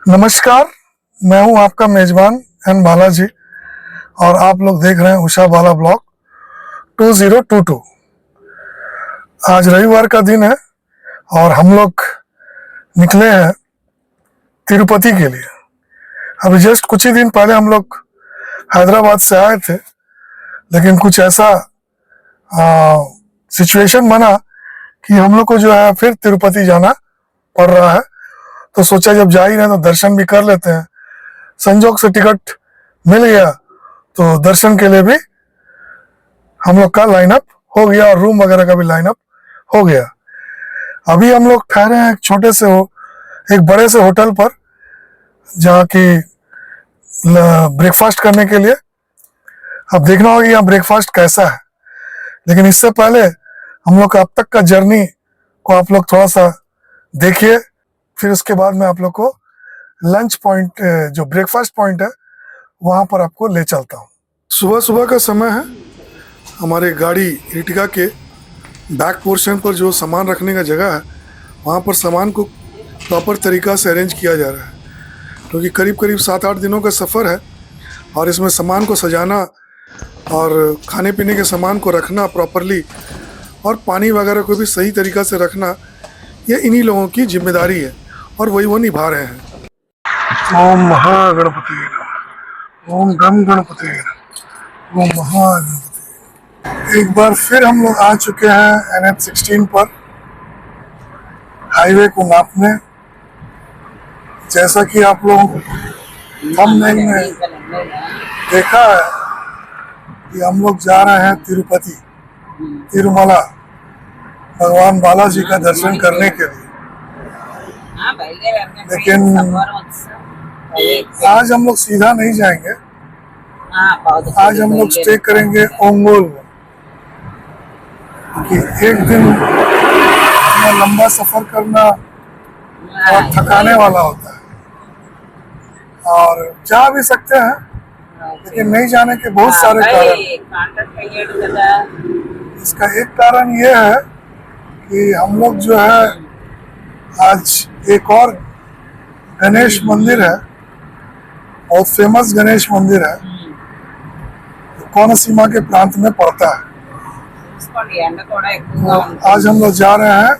नमस्कार, मैं हूं आपका मेजबान एन बालाजी और आप लोग देख रहे हैं उषा बाला ब्लॉग 2022। आज रविवार का दिन है और हम लोग निकले हैं तिरुपति के लिए। अभी जस्ट कुछ ही दिन पहले हम लोग हैदराबाद से आए थे, लेकिन कुछ ऐसा सिचुएशन बना कि हम लोग को जो है फिर तिरुपति जाना पड़ रहा है। तो सोचा जब जा ही रहे तो दर्शन भी कर लेते हैं। संजोग से टिकट मिल गया तो दर्शन के लिए भी हम लोग का लाइनअप हो गया और रूम वगैरह का भी लाइनअप हो गया। अभी हम लोग ठहरे हैं एक बड़े से होटल पर, जहाँ की ब्रेकफास्ट करने के लिए। अब देखना होगा यहाँ ब्रेकफास्ट कैसा है, लेकिन इससे पहले हम लोग का अब तक का जर्नी को आप लोग थोड़ा सा देखिए। फिर उसके बाद मैं आप लोग को लंच पॉइंट, जो ब्रेकफास्ट पॉइंट है, वहाँ पर आपको ले चलता हूँ। सुबह सुबह का समय है। हमारे गाड़ी इर्टिगा के बैक पोर्शन पर जो सामान रखने का जगह है, वहाँ पर सामान को प्रॉपर तरीक़ा से अरेंज किया जा रहा है, क्योंकि करीब करीब 7-8 दिनों का सफ़र है और इसमें सामान को सजाना और खाने पीने के सामान को रखना प्रॉपरली और पानी वगैरह को भी सही तरीक़ा से रखना, ये इन्हीं लोगों की जिम्मेदारी है और वही वो निभा रहे हैं। ओम महागणपति, ओम गम गणपति, ओम महागणपति। एक बार फिर हम लोग आ चुके हैं NH-16 पर हाईवे को नापने। जैसा कि आप लोग थंबनेल में देखा है कि हम लोग जा रहे हैं तिरुपति, तिरुमला, भगवान बालाजी का दर्शन करने के लिए। लेकिन आज हम लोग सीधा नहीं जाएंगे, आज हम लोग स्टे करेंगे ओंगोल में, क्योंकि एक दिन इतना लंबा सफर करना और थकाने वाला होता है। और जा भी सकते हैं, लेकिन नहीं जाने के बहुत सारे कारण। इसका एक कारण ये है कि हम लोग जो है आज एक और गणेश मंदिर है, बहुत फेमस गणेश मंदिर है, तो कोनसीमा के प्रांत में पड़ता है। तो आज हम लोग जा रहे हैं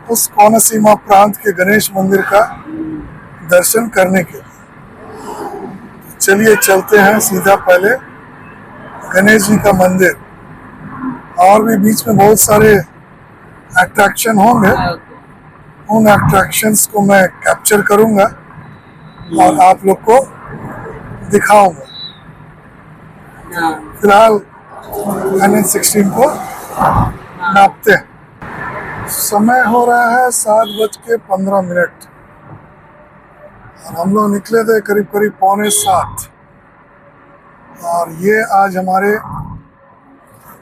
उस कोनसीमा प्रांत के गणेश मंदिर का दर्शन करने के लिए। चलिए चलते हैं सीधा पहले गणेश जी का मंदिर, और भी बीच में बहुत सारे अट्रैक्शन होंगे, उन अट्रैक्शंस को मैं कैप्चर करूंगा और आप लोग को दिखाऊंगा। फिलहाल NH-16 को नापते हैं। समय हो रहा है 7:15 और हम लोग निकले थे करीब करीब 6:45, और ये आज हमारे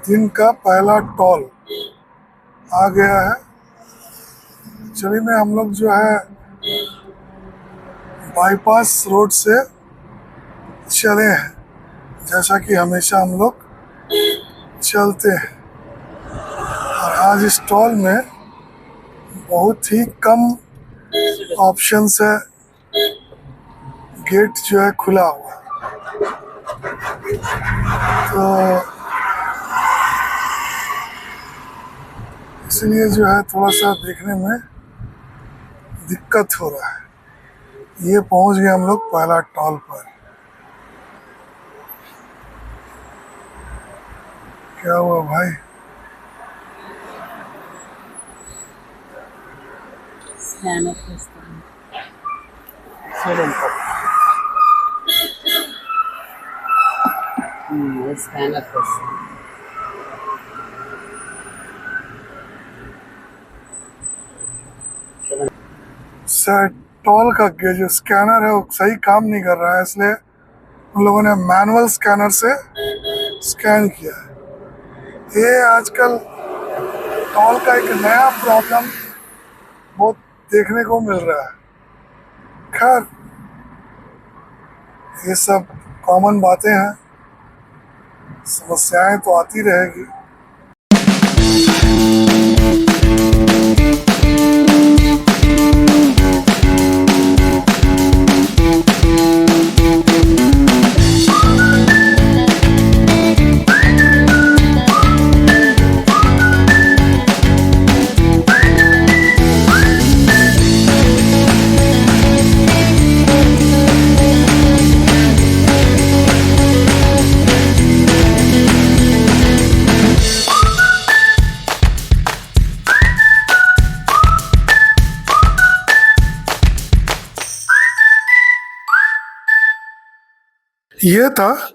दिन का पहला टोल आ गया है। चलिए में हम लोग जो है बाईपास रोड से चले हैं, जैसा कि हमेशा हम लोग चलते हैं। और आज इस टोल में बहुत ही कम ऑप्शंस है, गेट जो है खुला हुआ, तो इसलिए जो है थोड़ा सा देखने में दिक्कत हो रहा है। ये पहुंच गए हम लोग पहला टोल पर। क्या हुआ भाई? स्कैनर सर, टोल का जो स्कैनर है वो सही काम नहीं कर रहा है, इसलिए उन लोगों ने मैनुअल स्कैनर से स्कैन किया है। ये आजकल टोल का एक नया प्रॉब्लम बहुत देखने को मिल रहा है। खैर, ये सब कॉमन बातें हैं, समस्याएं तो आती रहेगी। ये था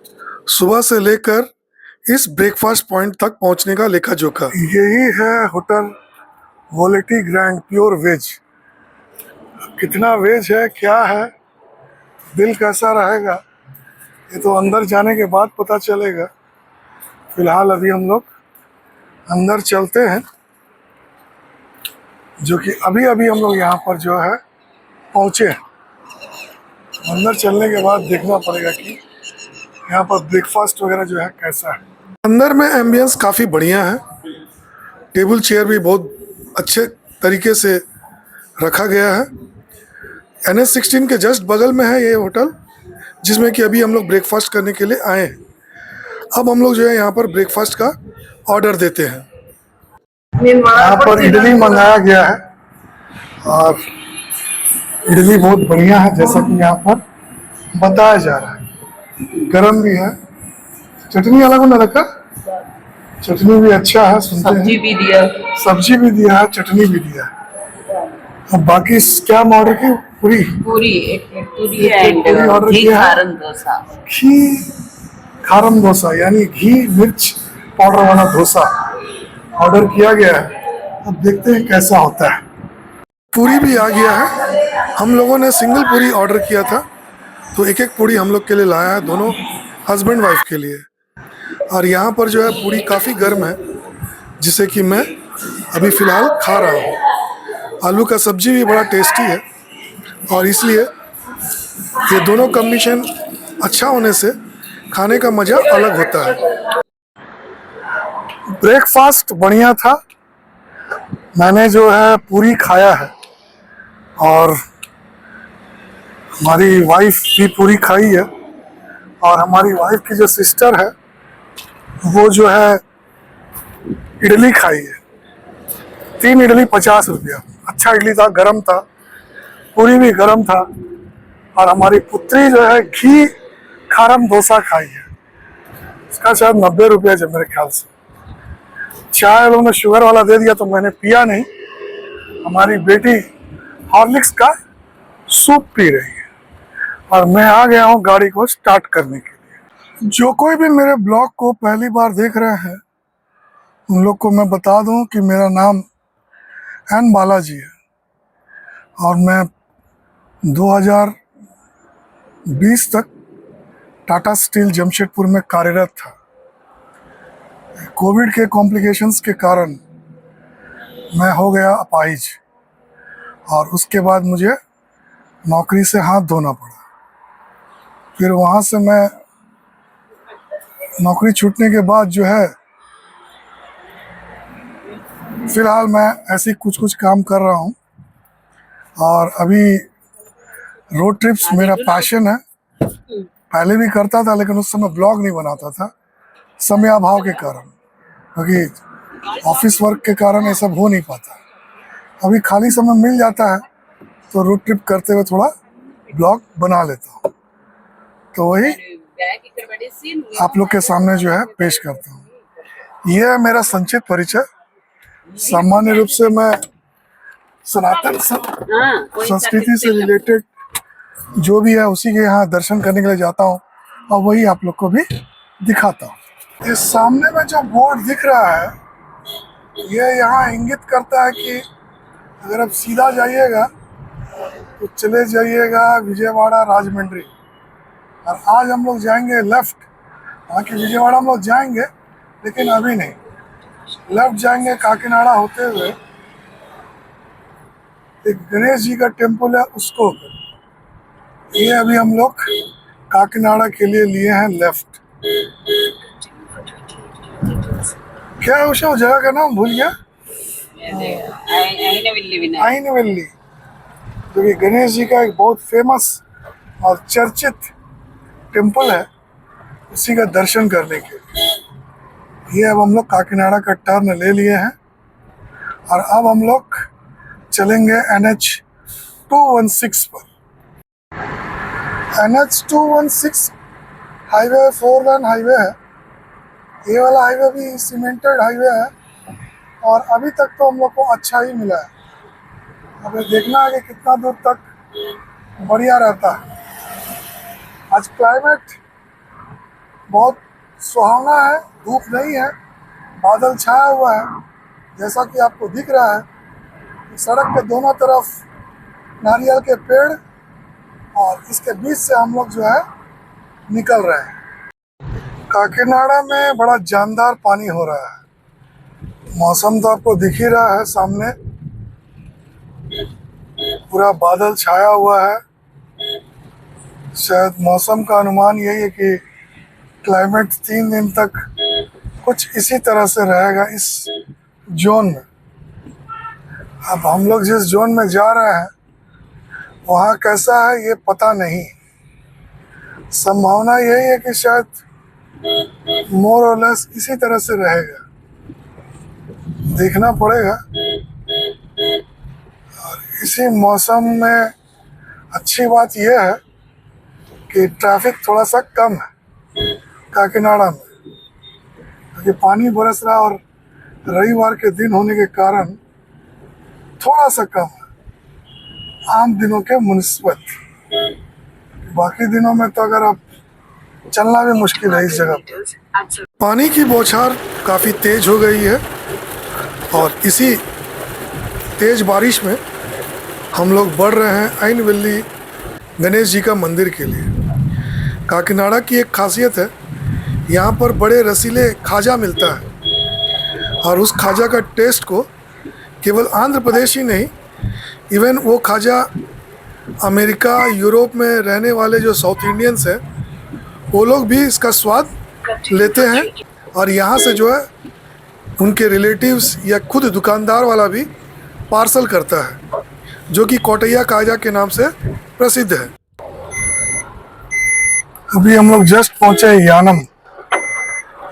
सुबह से लेकर इस ब्रेकफास्ट पॉइंट तक पहुंचने का लेखा जोखा। यही है होटल वोलेटी ग्रैंड प्योर वेज। कितना वेज है, क्या है, बिल कैसा रहेगा, ये तो अंदर जाने के बाद पता चलेगा। फिलहाल अभी हम लोग अंदर चलते हैं, जो कि अभी अभी हम लोग यहाँ पर जो है पहुँचे हैं। अंदर चलने के बाद देखना पड़ेगा कि यहाँ पर ब्रेकफास्ट वगैरह जो है कैसा है। अंदर में एम्बियंस काफ़ी बढ़िया है, टेबल चेयर भी बहुत अच्छे तरीके से रखा गया है। NH16 के जस्ट बगल में है ये होटल, जिसमें कि अभी हम लोग ब्रेकफास्ट करने के लिए आए हैं। अब हम लोग जो है यहाँ पर ब्रेकफास्ट का ऑर्डर देते हैं। यहाँ पर इडली मंगाया गया है और इडली बहुत बढ़िया है, जैसा कि यहाँ पर बताया जा रहा है। गरम भी है, चटनी अलग ना रखा, चटनी भी अच्छा है, सुनते सब्जी हैं। भी दिया। सब्जी भी दिया है, चटनी भी दिया है। अब बाकी क्या हम ऑर्डर की? पूरी पूरी एक प्लेट पूरी एक प्लेट एंड पूरी ऑर्डर घी किया है। खारन डोसा। घी खारम डोसा यानी घी मिर्च पाउडर वाला डोसा ऑर्डर किया गया है। अब देखते हैं कैसा होता है। पूरी भी आ गया है। हम लोगों ने सिंगल पूरी ऑर्डर किया था, तो एक एक पूरी हम लोग के लिए लाया है, दोनों हस्बैंड वाइफ के लिए। और यहाँ पर जो है पूरी काफ़ी गर्म है, जिसे कि मैं अभी फ़िलहाल खा रहा हूँ। आलू का सब्जी भी बड़ा टेस्टी है और इसलिए ये दोनों कॉम्बिनेशन अच्छा होने से खाने का मज़ा अलग होता है। ब्रेकफास्ट बढ़िया था। मैंने जो है पूरी खाया है और हमारी वाइफ भी पूरी खाई है, और हमारी वाइफ की जो सिस्टर है वो जो है इडली खाई है। 3 इडली 50 रुपया। अच्छा इडली था, गरम था, पूरी भी गरम था। और हमारी पुत्री जो है घी खारम डोसा खाई है, इसका शायद 90 रुपया जब मेरे ख्याल से। चाय लोगों ने शुगर वाला दे दिया तो मैंने पिया नहीं। हमारी बेटी हॉर्लिक्स का सूप पी रही है और मैं आ गया हूँ गाड़ी को स्टार्ट करने के लिए। जो कोई भी मेरे ब्लॉग को पहली बार देख रहे हैं उन लोग को मैं बता दूं कि मेरा नाम एन बालाजी है और मैं 2020 तक टाटा स्टील जमशेदपुर में कार्यरत था। कोविड के कॉम्प्लिकेशंस के कारण मैं हो गया अपाहिज और उसके बाद मुझे नौकरी से हाथ धोना पड़ा। फिर वहाँ से मैं नौकरी छूटने के बाद जो है फिलहाल मैं ऐसे कुछ कुछ काम कर रहा हूँ। और अभी रोड ट्रिप्स मेरा पैशन है। पहले भी करता था लेकिन उस समय ब्लॉग नहीं बनाता था, समय अभाव के कारण, क्योंकि ऑफिस वर्क के कारण ये सब हो नहीं पाता। अभी खाली समय मिल जाता है तो रोड ट्रिप करते हुए थोड़ा ब्लॉग बना लेता हूँ, तो वही आप लोग के सामने जो है पेश करता हूँ। यह है मेरा संक्षिप्त परिचय। सामान्य रूप से मैं सनातन संस्कृति से रिलेटेड जो भी है उसी के यहाँ दर्शन करने के लिए जाता हूँ और वही आप लोग को भी दिखाता हूँ। ये सामने में जो बोर्ड दिख रहा है ये यहाँ इंगित करता है कि अगर आप सीधा जाइएगा तो चले जाइएगा विजयवाड़ा राजमंड्री, और आज हम लोग जाएंगे लेफ्ट। बाकी विजयवाड़ा हम लोग जाएंगे लेकिन अभी नहीं, लेफ्ट जाएंगे काकीनाडा होते हुए। एक गणेश जी का टेम्पल है उसको, ये अभी हम लोग काकीनाडा के लिए लिए हैं लेफ्ट। क्या है उस जगह का नाम भूल गया, आइनवेली, जो कि गणेश जी का एक बहुत फेमस और चर्चित टेम्पल है, उसी का दर्शन करने के लिए। ये अब हम लोग काकीनाडा का टर्न ले लिए हैं और अब हम लोग चलेंगे NH216 पर। NH216 हाईवे 4 लेन हाईवे है। ये वाला हाईवे भी सीमेंटेड हाईवे है और अभी तक तो हम लोग को अच्छा ही मिला है। अब देखना है कि कितना दूर तक बढ़िया रहता है। आज क्लाइमेट बहुत सुहावना है, धूप नहीं है, बादल छाया हुआ है। जैसा कि आपको दिख रहा है सड़क के दोनों तरफ नारियल के पेड़ और इसके बीच से हम लोग जो है निकल रहे हैं। काकीनाडा में बड़ा जानदार पानी हो रहा है। मौसम तो आपको दिख ही रहा है, सामने पूरा बादल छाया हुआ है। शायद मौसम का अनुमान यही है कि क्लाइमेट 3 दिन तक कुछ इसी तरह से रहेगा इस जोन में। अब हम लोग जिस जोन में जा रहे हैं वहाँ कैसा है ये पता नहीं। संभावना यही है कि शायद मोर और लेस इसी तरह से रहेगा, देखना पड़ेगा। और इसी मौसम में अच्छी बात यह है कि ट्रैफिक थोड़ा सा कम है काकीनाडा में, क्योंकि पानी बरस रहा और रविवार के दिन होने के कारण थोड़ा सा कम है आम दिनों के मुनिस्बत। बाकी दिनों में तो अगर आप चलना भी मुश्किल है इस जगह पर। पानी की बौछार काफ़ी तेज हो गई है और इसी तेज बारिश में हम लोग बढ़ रहे हैं आइनविल्ली गणेश जी का मंदिर के लिए। काकीनाडा की एक खासियत है, यहाँ पर बड़े रसीले खाजा मिलता है और उस खाजा का टेस्ट को केवल आंध्र प्रदेश ही नहीं, इवन वो खाजा अमेरिका यूरोप में रहने वाले जो साउथ इंडियंस हैं वो लोग भी इसका स्वाद लेते हैं। और यहाँ से जो है उनके रिलेटिव्स या खुद दुकानदार वाला भी पार्सल करता है, जो कि कोटैया खाजा के नाम से प्रसिद्ध है। अभी हम लोग जस्ट पहुँचे यानम।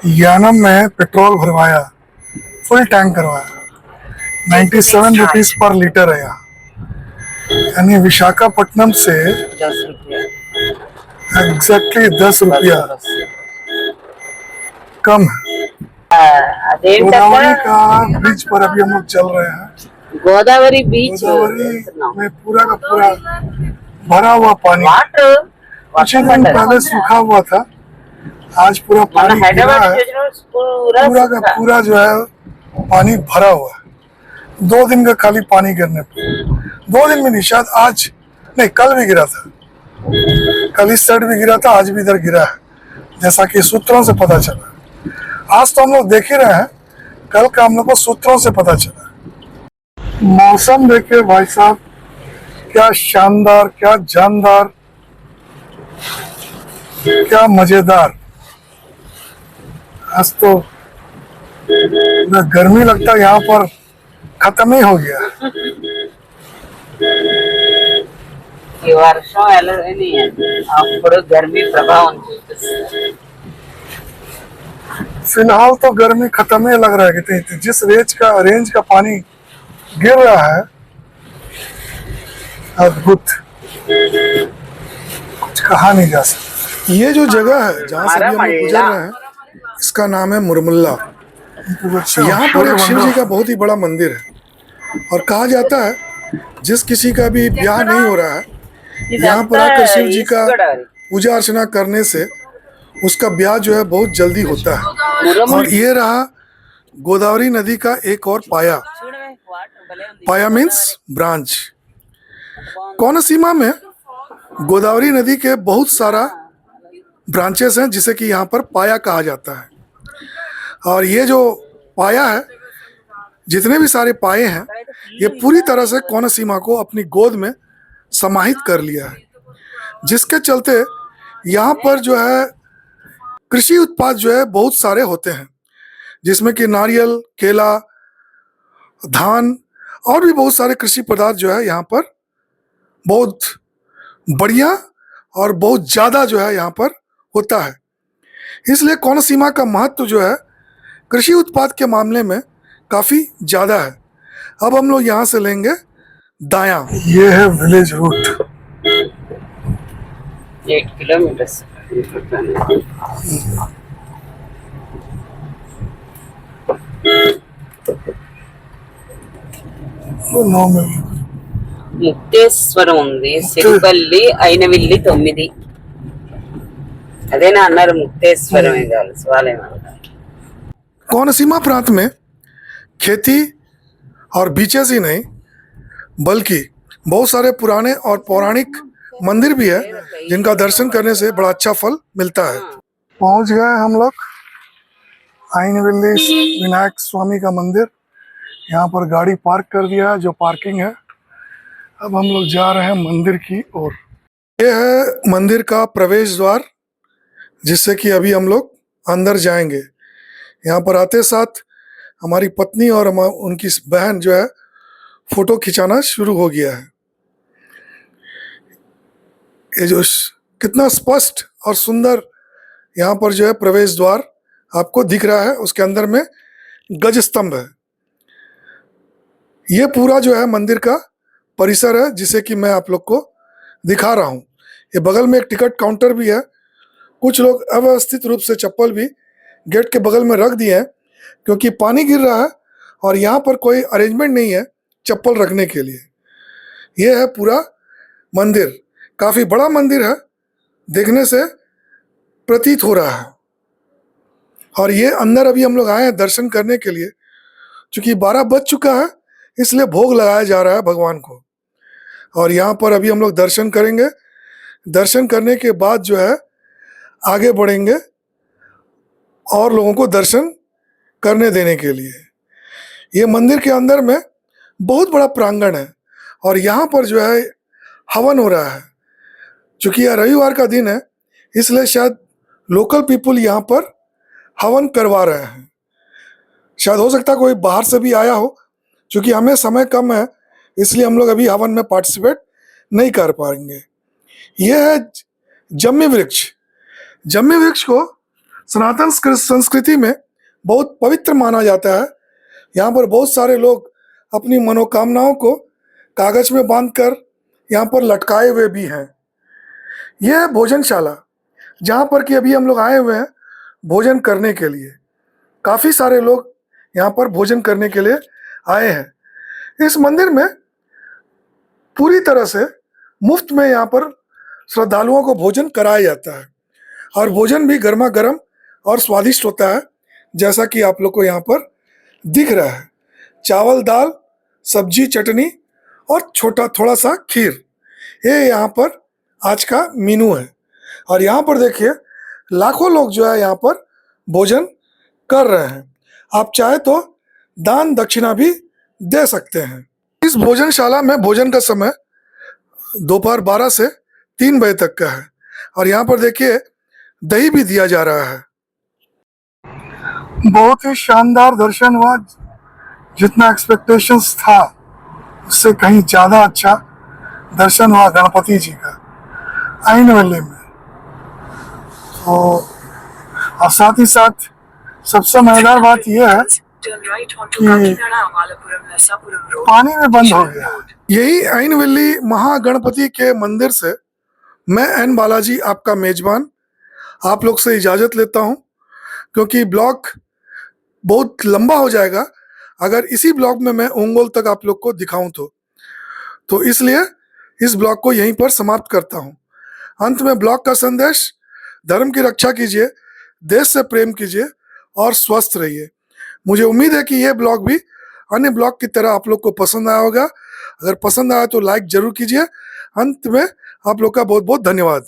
यानम में पेट्रोल भरवाया, फुल टैंक करवाया। 97 रुपीज़ पर लीटर है यहाँ, यानी विशाखापट्टनम से 10 रुपया एग्जैक्टली 10 रुपया कम है। गोदावरी का ब्रिज पर अभी हम लोग चल रहे हैं। गोदावरी बीच गोदावरी में पूरा का पूरा भरा हुआ पानी, कुछ ही दिन पहले सूखा हुआ था, आज पूरा पानी गिरा है। पूरा का पूरा जो है पानी भरा हुआ है। 2 दिन का खाली पानी गिरने पर, 2 दिन में नहीं, शायद आज नहीं, कल भी गिरा था, कल इस साइड भी गिरा था, आज भी इधर गिरा है, जैसा कि सूत्रों से पता चला। आज तो हम लोग देख ही रहे हैं, कल का हम लोग को सूत्रों से पता चला। मौसम देखिए भाई साहब, क्या शानदार, क्या जानदार, क्या मजेदार। आज तो गर्मी लगता है यहाँ पर खत्म ही हो गया। ఈ వర్షం వెళ్ళదని అప్పుడు గర్మి ప్రభావం చూపిస్తుంది। फिलहाल तो गर्मी खत्म ही लग रहा है कि जिस रेंज का पानी गिर रहा है, अद्भुत, कुछ कहा नहीं जा सकता। ये जो जगह है जहाँ से हम लोग गुजर रहे हैं, इसका नाम है मुरमुल्ला। यहाँ पर एक शिव जी का बहुत ही बड़ा मंदिर है और कहा जाता है जिस किसी का भी ब्याह नहीं हो रहा है, यहाँ पर आकर शिव जी का पूजा अर्चना करने से उसका ब्याह जो है बहुत जल्दी होता है। और ये रहा गोदावरी नदी का एक और पाया। पाया मीन्स ब्रांच। कोनसीमा में गोदावरी नदी के बहुत सारा ब्रांचेस हैं, जिसे कि यहाँ पर पाया कहा जाता है। और ये जो पाया है, जितने भी सारे पाए हैं, ये पूरी तरह से कोनसीमा को अपनी गोद में समाहित कर लिया है, जिसके चलते यहाँ पर जो है कृषि उत्पाद जो है बहुत सारे होते हैं, जिसमें कि नारियल, केला, धान और भी बहुत सारे कृषि पदार्थ जो है यहाँ पर बहुत बढ़िया और बहुत ज़्यादा जो है यहाँ पर होता है। इसलिए कोनसीमा का महत्व जो है कृषि उत्पाद के मामले में काफ़ी ज़्यादा है। अब हम लोग यहाँ से लेंगे दायां। ये है village route. 8 kilometre. 9 minute. Mukteswaram ఉంది, సిరిపల్లి, అయినవిల్లి 9। అదేనా అన్నారు ముక్తేశ్వరం కావాలి శివాలయం. कोनसीमा प्रांत में खेती और बीचेस ही नहीं बल्कि बहुत सारे पुराने और पौराणिक मंदिर भी है जिनका दर्शन करने से बड़ा अच्छा फल मिलता है। पहुंच गए हम लोग आइनवेली विनायक स्वामी का मंदिर। यहाँ पर गाड़ी पार्क कर दिया है जो पार्किंग है। अब हम लोग जा रहे हैं मंदिर की ओर। ये है मंदिर का प्रवेश द्वार जिससे कि अभी हम लोग अंदर जाएंगे। यहाँ पर आते साथ हमारी पत्नी और उनकी बहन जो है फोटो खिंचाना शुरू हो गया है। ये जो कितना स्पष्ट और सुंदर यहाँ पर जो है प्रवेश द्वार आपको दिख रहा है, उसके अंदर में गज स्तंभ है। ये पूरा जो है मंदिर का परिसर है जिसे कि मैं आप लोग को दिखा रहा हूँ। ये बगल में एक टिकट काउंटर भी है। कुछ लोग अव्यवस्थित रूप से चप्पल भी गेट के बगल में रख दिए हैं क्योंकि पानी गिर रहा है और यहाँ पर कोई अरेंजमेंट नहीं है चप्पल रखने के लिए। ये है पूरा मंदिर, काफ़ी बड़ा मंदिर है, देखने से प्रतीत हो रहा है। और ये अंदर अभी हम लोग आए हैं दर्शन करने के लिए। चूँकि 12 बज चुका है इसलिए भोग लगाया जा रहा है भगवान को। और यहाँ पर अभी हम लोग दर्शन करेंगे। दर्शन करने के बाद जो है आगे बढ़ेंगे और लोगों को दर्शन करने देने के लिए। ये मंदिर के अंदर में बहुत बड़ा प्रांगण है और यहाँ पर जो है हवन हो रहा है। चूँकि यह रविवार का दिन है इसलिए शायद लोकल पीपुल यहाँ पर हवन करवा रहे हैं। शायद हो सकता है कोई बाहर से भी आया हो। चूँकि हमें समय कम है इसलिए हम लोग अभी हवन में पार्टिसिपेट नहीं कर पाएंगे। यह है जम्मी वृक्ष। जम्मी वृक्ष को सनातन संस्कृति में बहुत पवित्र माना जाता है। यहाँ पर बहुत सारे लोग अपनी मनोकामनाओं को कागज में बांधकर यहाँ पर लटकाए हुए भी हैं। यह है भोजनशाला जहाँ पर कि अभी हम लोग आए हुए हैं भोजन करने के लिए। काफ़ी सारे लोग यहाँ पर भोजन करने के लिए आए हैं। इस मंदिर में पूरी तरह से मुफ्त में यहाँ पर श्रद्धालुओं को भोजन कराया जाता है और भोजन भी गर्मा गर्म और स्वादिष्ट होता है जैसा कि आप लोग को यहाँ पर दिख रहा है। चावल दाल सब्जी चटनी और छोटा थोड़ा सा खीर, ये यहाँ पर आज का मेनू है। और यहाँ पर देखिए लाखों लोग जो है यहाँ पर भोजन कर रहे हैं। आप चाहे तो दान दक्षिणा भी दे सकते हैं। इस भोजनशाला में भोजन का समय दोपहर 12 से 3 बजे तक का है और यहाँ पर देखिए दही भी दिया जा रहा है। बहुत ही शानदार दर्शन हुआ। जितना एक्सपेक्टेशंस था उससे कहीं ज़्यादा अच्छा दर्शन हुआ गणपति जी का आइनवेली में। तो और साथ ही साथ सबसे मजेदार बात यह है कि पानी में बंद हो गया। यही आइनवेली महागणपति के मंदिर से मैं एन बालाजी आपका मेजबान आप लोग से इजाज़त लेता हूँ क्योंकि ब्लॉग बहुत लंबा हो जाएगा अगर इसी ब्लॉग में मैं ओंगोल तक आप लोग को दिखाऊं तो इसलिए इस ब्लॉग को यहीं पर समाप्त करता हूं। अंत में ब्लॉग का संदेश, धर्म की रक्षा कीजिए, देश से प्रेम कीजिए और स्वस्थ रहिए। मुझे उम्मीद है कि यह ब्लॉग भी अन्य ब्लॉग की तरह आप लोग को पसंद आया होगा। अगर पसंद आया तो लाइक जरूर कीजिए। अंत में आप लोग का बहुत बहुत धन्यवाद।